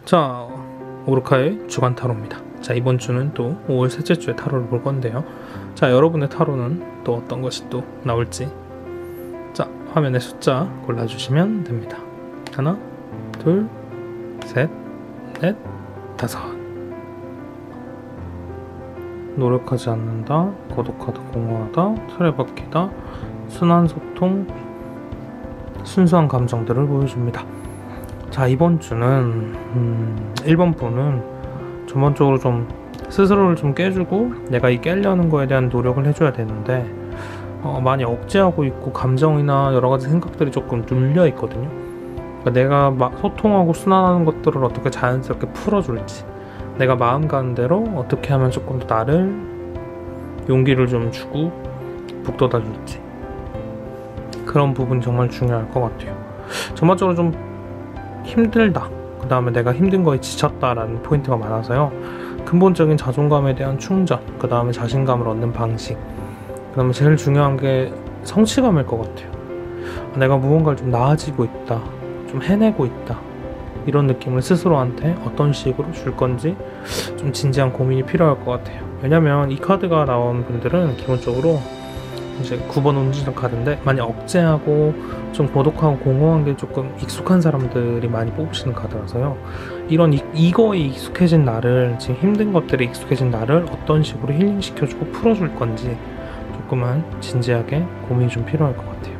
자, 오르카의 주간 타로입니다. 자, 이번 주는 또 5월 셋째 주에 타로를 볼 건데요. 자, 여러분의 타로는 또 어떤 것이 또 나올지, 자, 화면에 숫자 골라주시면 됩니다. 하나, 둘, 셋, 넷, 다섯. 노력하지 않는다, 고독하다, 공허하다, 틀에 박히다, 순한 소통, 순수한 감정들을 보여줍니다. 자, 이번 주는 1번 분은 전반적으로 좀 스스로를 좀 깨주고 내가 이 깨려는 거에 대한 노력을 해줘야 되는데 많이 억제하고 있고 감정이나 여러가지 생각들이 조금 눌려 있거든요. 그러니까 내가 막 소통하고 순환하는 것들을 어떻게 자연스럽게 풀어줄지, 내가 마음 가는 대로 어떻게 하면 조금 더 나를 용기를 좀 주고 북돋아 줄지, 그런 부분이 정말 중요할 것 같아요. 전반적으로 좀 힘들다, 그 다음에 내가 힘든 거에 지쳤다라는 포인트가 많아서요. 근본적인 자존감에 대한 충전, 그 다음에 자신감을 얻는 방식, 그 다음에 제일 중요한 게 성취감일 것 같아요. 내가 무언가를 좀 나아지고 있다, 좀 해내고 있다, 이런 느낌을 스스로한테 어떤 식으로 줄 건지 좀 진지한 고민이 필요할 것 같아요. 왜냐면 이 카드가 나온 분들은 기본적으로 이제 9번 운지전 카드인데, 많이 억제하고 좀 고독하고 공허한 게 조금 익숙한 사람들이 많이 뽑으시는 카드라서요. 이런 이거에 익숙해진 나를, 지금 힘든 것들에 익숙해진 나를 어떤 식으로 힐링시켜주고 풀어줄 건지 조금은 진지하게 고민이 좀 필요할 것 같아요.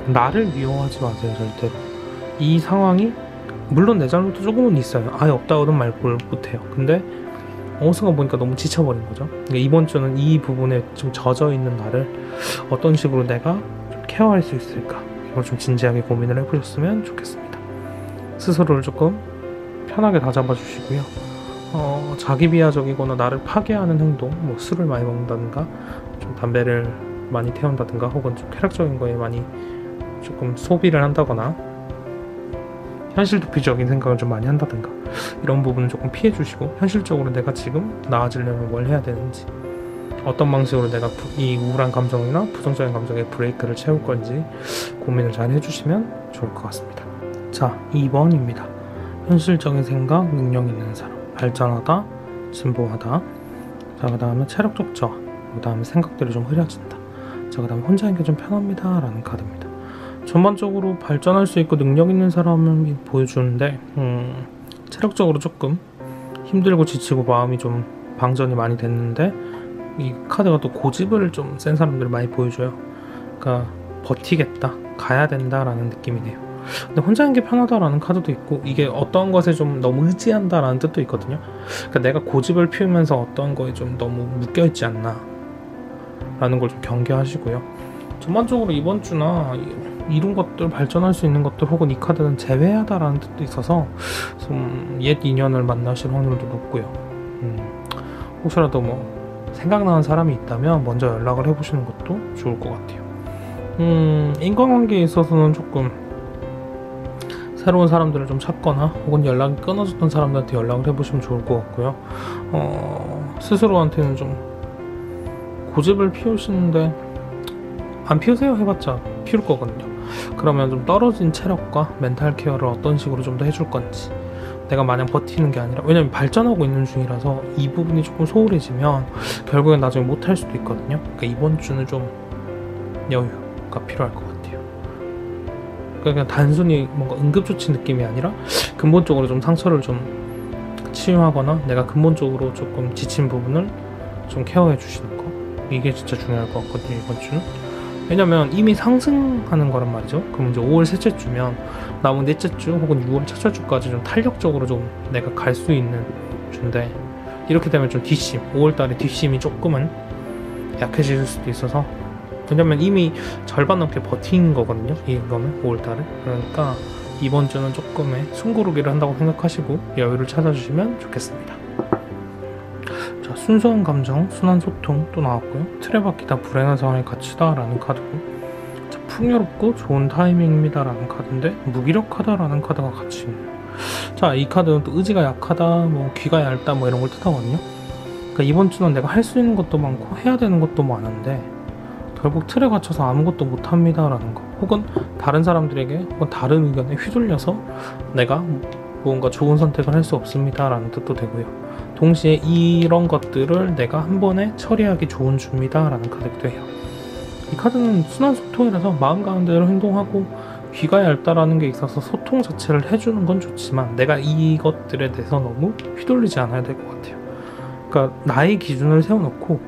나를 미워하지 마세요, 절대로. 이 상황이 물론 내 잘못도 조금은 있어요. 아예 없다고는 말 못해요. 근데 어느 순간 보니까 너무 지쳐버린 거죠. 그러니까 이번 주는 이 부분에 좀 젖어있는 나를 어떤 식으로 내가 좀 케어할 수 있을까, 이걸 좀 진지하게 고민을 해보셨으면 좋겠습니다. 스스로를 조금 편하게 다잡아 주시고요. 자기 비하적이거나 나를 파괴하는 행동, 뭐 술을 많이 먹는다든가 좀 담배를 많이 태운다든가 혹은 좀 쾌락적인 거에 많이 조금 소비를 한다거나 현실 도피적인 생각을 좀 많이 한다든가, 이런 부분은 조금 피해 주시고 현실적으로 내가 지금 나아지려면 뭘 해야 되는지, 어떤 방식으로 내가 이 우울한 감정이나 부정적인 감정에 브레이크를 채울 건지 고민을 잘 해주시면 좋을 것 같습니다. 자, 2번입니다. 현실적인 생각, 능력 있는 사람, 발전하다, 진보하다. 자, 그 다음에 체력적 저하, 그 다음에 생각들이 좀 흐려진다. 자, 그 다음에 혼자 있는 게 좀 편합니다 라는 카드입니다. 전반적으로 발전할 수 있고 능력 있는 사람을 보여주는데, 체력적으로 조금 힘들고 지치고 마음이 좀 방전이 많이 됐는데, 이 카드가 또 고집을 좀 센 사람들을 많이 보여줘요. 그러니까 버티겠다, 가야 된다라는 느낌이네요. 근데 혼자 있는 게 편하다라는 카드도 있고, 이게 어떤 것에 좀 너무 의지한다라는 뜻도 있거든요. 그러니까 내가 고집을 피우면서 어떤 거에 좀 너무 묶여있지 않나 라는 걸 좀 경계하시고요. 전반적으로 이번 주나 이룬 것들, 발전할 수 있는 것들, 혹은 이 카드는 제외하다라는 뜻도 있어서 좀 옛 인연을 만나실 확률도 높고요. 혹시라도 뭐 생각나는 사람이 있다면 먼저 연락을 해보시는 것도 좋을 것 같아요. 인간관계에 있어서는 조금 새로운 사람들을 좀 찾거나 혹은 연락이 끊어졌던 사람들한테 연락을 해보시면 좋을 것 같고요. 스스로한테는 좀 고집을 피우시는데, 안 피우세요 해봤자 피울 거거든요. 그러면 좀 떨어진 체력과 멘탈 케어를 어떤 식으로 좀 더 해줄 건지, 내가 마냥 버티는 게 아니라, 왜냐면 발전하고 있는 중이라서 이 부분이 조금 소홀해지면 결국엔 나중에 못할 수도 있거든요. 그러니까 이번 주는 좀 여유가 필요할 것 같아요. 그러니까 그냥 단순히 뭔가 응급조치 느낌이 아니라 근본적으로 좀 상처를 좀 치유하거나 내가 근본적으로 조금 지친 부분을 좀 케어해 주시는 거, 이게 진짜 중요할 것 같거든요, 이번 주는. 왜냐면 이미 상승하는 거란 말이죠. 그럼 이제 5월 셋째 주면 남은 넷째 주 혹은 6월 첫째 주까지 좀 탄력적으로 좀 내가 갈 수 있는 주인데, 이렇게 되면 좀 뒷심, 5월 달에 뒷심이 조금은 약해질 수도 있어서, 왜냐면 이미 절반 넘게 버틴 거거든요, 이거는 5월 달에. 그러니까 이번 주는 조금의 숨고르기를 한다고 생각하시고 여유를 찾아주시면 좋겠습니다. 자, 순수한 감정, 순한 소통 또 나왔고요. 틀에 박히다, 불행한 상황에 갇히다 라는 카드고, 자, 풍요롭고 좋은 타이밍입니다 라는 카드인데, 무기력하다 라는 카드가 같이 있네요. 자, 이 카드는 또 의지가 약하다, 뭐 귀가 얇다, 뭐 이런 걸 뜻하거든요. 그러니까 이번 주는 내가 할 수 있는 것도 많고 해야 되는 것도 많은데 결국 틀에 갇혀서 아무것도 못합니다 라는 거, 혹은 다른 사람들에게 혹은 다른 의견에 휘둘려서 내가 무언가 좋은 선택을 할 수 없습니다 라는 뜻도 되고요. 동시에 이런 것들을 내가 한 번에 처리하기 좋은 주입니다 라는 카드기도 해요. 이 카드는 순환 소통이라서 마음 가는 대로 행동하고 귀가 얇다라는 게 있어서 소통 자체를 해주는 건 좋지만 내가 이것들에 대해서 너무 휘둘리지 않아야 될 것 같아요. 그러니까 나의 기준을 세워놓고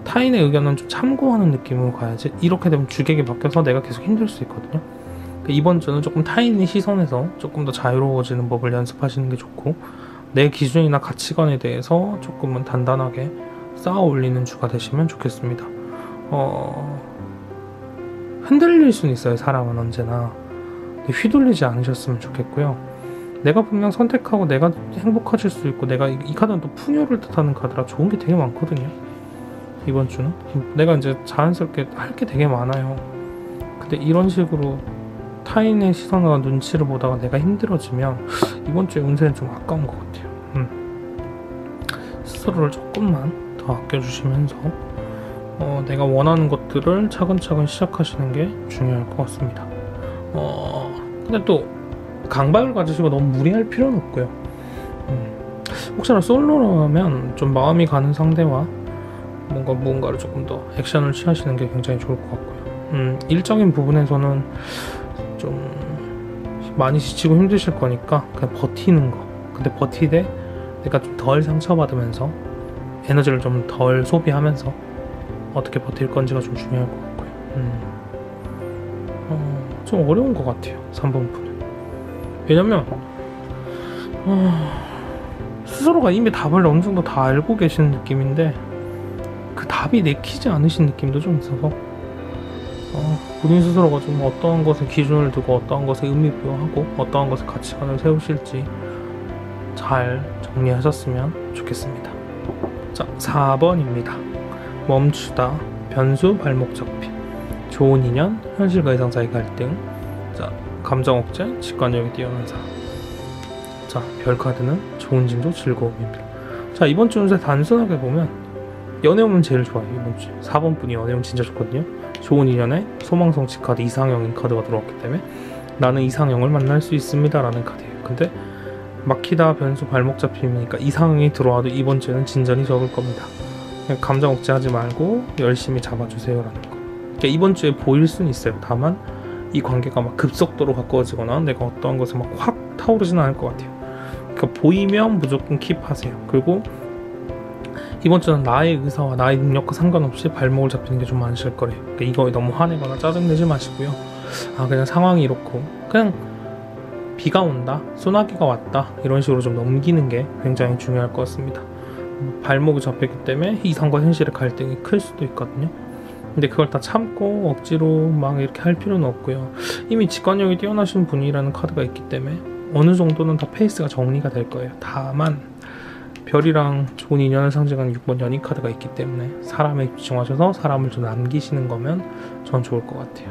타인의 의견은 좀 참고하는 느낌으로 가야지, 이렇게 되면 주객이 바뀌어서 내가 계속 힘들 수 있거든요. 그러니까 이번 주는 조금 타인의 시선에서 조금 더 자유로워지는 법을 연습하시는 게 좋고, 내 기준이나 가치관에 대해서 조금은 단단하게 쌓아 올리는 주가 되시면 좋겠습니다. 흔들릴 수는 있어요, 사람은 언제나. 휘둘리지 않으셨으면 좋겠고요. 내가 분명 선택하고 내가 행복해질 수 있고, 내가 이 카드는 또 풍요를 뜻하는 카드라 좋은 게 되게 많거든요. 이번 주는 내가 이제 자연스럽게 할 게 되게 많아요. 근데 이런 식으로 타인의 시선과 눈치를 보다가 내가 힘들어지면 이번 주에 운세는 좀 아까운 것 같아요. 스스로를 조금만 더 아껴주시면서 내가 원하는 것들을 차근차근 시작하시는 게 중요할 것 같습니다. 근데 또 강박을 가지시고 너무 무리할 필요는 없고요. 혹시나 솔로라면 좀 마음이 가는 상대와 무언가를 조금 더 액션을 취하시는 게 굉장히 좋을 것 같고요. 일적인 부분에서는 좀 많이 지치고 힘드실 거니까 그냥 버티는 거. 근데 버티되 내가 좀 덜 상처받으면서 에너지를 좀 덜 소비하면서 어떻게 버틸 건지가 좀 중요할 것 같고요. 좀 어려운 것 같아요, 3번 분은. 왜냐면 스스로가 이미 답을 어느 정도 다 알고 계시는 느낌인데 그 답이 내키지 않으신 느낌도 좀 있어서 본인 스스로가 좀 어떠한 것에 기준을 두고 어떠한 것에 의미 부여하고 어떠한 것에 가치관을 세우실지 잘 정리하셨으면 좋겠습니다. 자, 4번입니다. 멈추다, 변수, 발목 잡힘, 좋은 인연, 현실과 이상 사이 갈등, 자, 감정 억제, 직관력이 뛰어난 사람. 자, 별 카드는 좋은 징조, 즐거움입니다. 자, 이번 주 운세 단순하게 보면 연애운은 제일 좋아요. 이번 주 4번 분이 연애운 진짜 좋거든요. 좋은 인연에 소망성취 카드, 이상형인 카드가 들어왔기 때문에 나는 이상형을 만날 수 있습니다 라는 카드예요. 근데 막히다, 변수, 발목 잡힘이니까 이상형이 들어와도 이번 주에는 진전이 적을 겁니다. 감정 억제하지 말고 열심히 잡아주세요 라는 거. 그러니까 이번 주에 보일 수는 있어요. 다만 이 관계가 막 급속도로 가까워지거나 내가 어떠한 것에 막 확 타오르지는 않을 것 같아요. 그러니까 보이면 무조건 킵하세요. 그리고 이번 주는 나의 의사와 나의 능력과 상관없이 발목을 잡히는 게 좀 많으실 거래요. 그러니까 이거에 너무 화내거나 짜증내지 마시고요. 그냥 상황이 이렇고 그냥 비가 온다, 소나기가 왔다 이런 식으로 좀 넘기는 게 굉장히 중요할 것 같습니다. 발목이 잡혔기 때문에 이상과 현실의 갈등이 클 수도 있거든요. 근데 그걸 다 참고 억지로 막 이렇게 할 필요는 없고요. 이미 직관력이 뛰어나신 분이라는 카드가 있기 때문에 어느 정도는 다 페이스가 정리가 될 거예요. 다만 별이랑 좋은 인연을 상징하는 6번 연인 카드가 있기 때문에 사람에 집중하셔서 사람을 좀 남기시는 거면 전 좋을 것 같아요.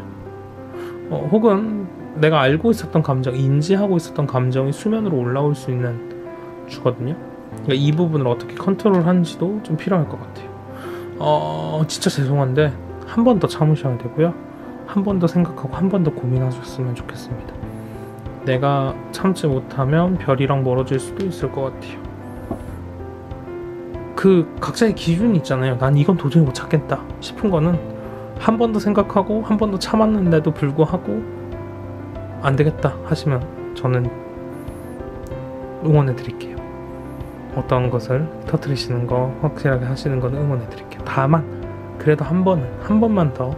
혹은 내가 알고 있었던 감정, 인지하고 있었던 감정이 수면으로 올라올 수 있는 주거든요. 그러니까 이 부분을 어떻게 컨트롤하는지도 좀 필요할 것 같아요. 진짜 죄송한데 한 번 더 참으셔야 되고요. 한 번 더 생각하고 한 번 더 고민하셨으면 좋겠습니다. 내가 참지 못하면 별이랑 멀어질 수도 있을 것 같아요. 그 각자의 기준이 있잖아요. 난 이건 도저히 못 참겠다 싶은 거는 한 번 더 생각하고 한 번 더 참았는데도 불구하고 안 되겠다 하시면 저는 응원해 드릴게요. 어떤 것을 터뜨리시는 거 확실하게 하시는 건 응원해 드릴게요. 다만 그래도 한 번만 더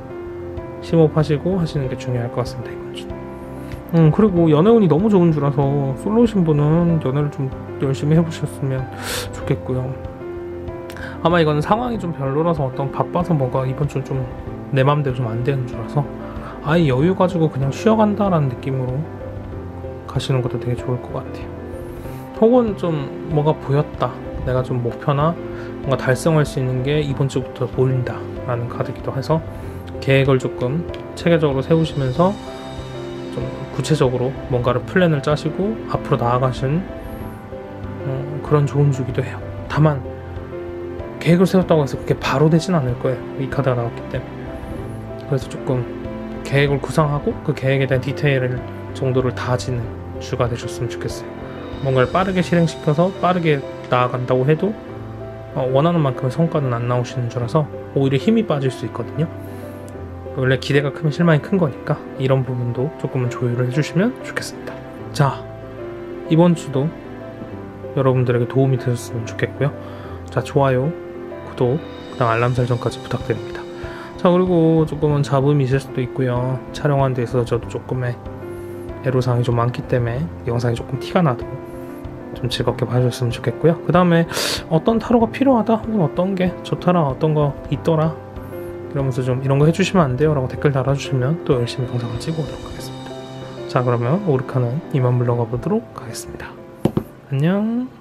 심호흡하시고 하시는 게 중요할 것 같습니다, 이번 주. 그리고 연애운이 너무 좋은 주라서 솔로신 분은 연애를 좀 열심히 해보셨으면 좋겠고요. 아마 이거는 상황이 좀 별로라서 어떤 바빠서 뭔가 이번 주는 좀 내 맘대로 좀 안 되는 주라서 아예 여유 가지고 그냥 쉬어간다라는 느낌으로 가시는 것도 되게 좋을 것 같아요. 혹은 좀 뭐가 보였다, 내가 좀 목표나 뭔가 달성할 수 있는 게 이번 주부터 보인다 라는 카드기도 해서 계획을 조금 체계적으로 세우시면서 좀 구체적으로 뭔가를 플랜을 짜시고 앞으로 나아가신 그런 좋은 주기도 해요. 다만 계획을 세웠다고 해서 그게 바로 되진 않을 거예요. 이 카드가 나왔기 때문에. 그래서 조금 계획을 구상하고 그 계획에 대한 디테일 정도를 다지는 주가 되셨으면 좋겠어요. 뭔가를 빠르게 실행시켜서 빠르게 나아간다고 해도 원하는 만큼의 성과는 안 나오시는 줄라서 오히려 힘이 빠질 수 있거든요. 원래 기대가 크면 실망이 큰 거니까 이런 부분도 조금은 조율을 해주시면 좋겠습니다. 자, 이번 주도 여러분들에게 도움이 되셨으면 좋겠고요. 자, 좋아요, 구독, 그다음 알람 설정까지 부탁드립니다. 자, 그리고 조금은 잡음이 있을 수도 있고요. 촬영하는 데 있어서 저도 조금의 애로사항이 좀 많기 때문에 영상이 조금 티가 나도 좀 즐겁게 봐주셨으면 좋겠고요. 그 다음에 어떤 타로가 필요하다, 혹은 어떤 게 좋더라, 어떤 거 있더라 이러면서 좀 이런 거 해주시면 안 돼요? 라고 댓글 달아주시면 또 열심히 영상을 찍어오도록 하겠습니다. 자, 그러면 오르카는 이만 물러가 보도록 하겠습니다. 안녕.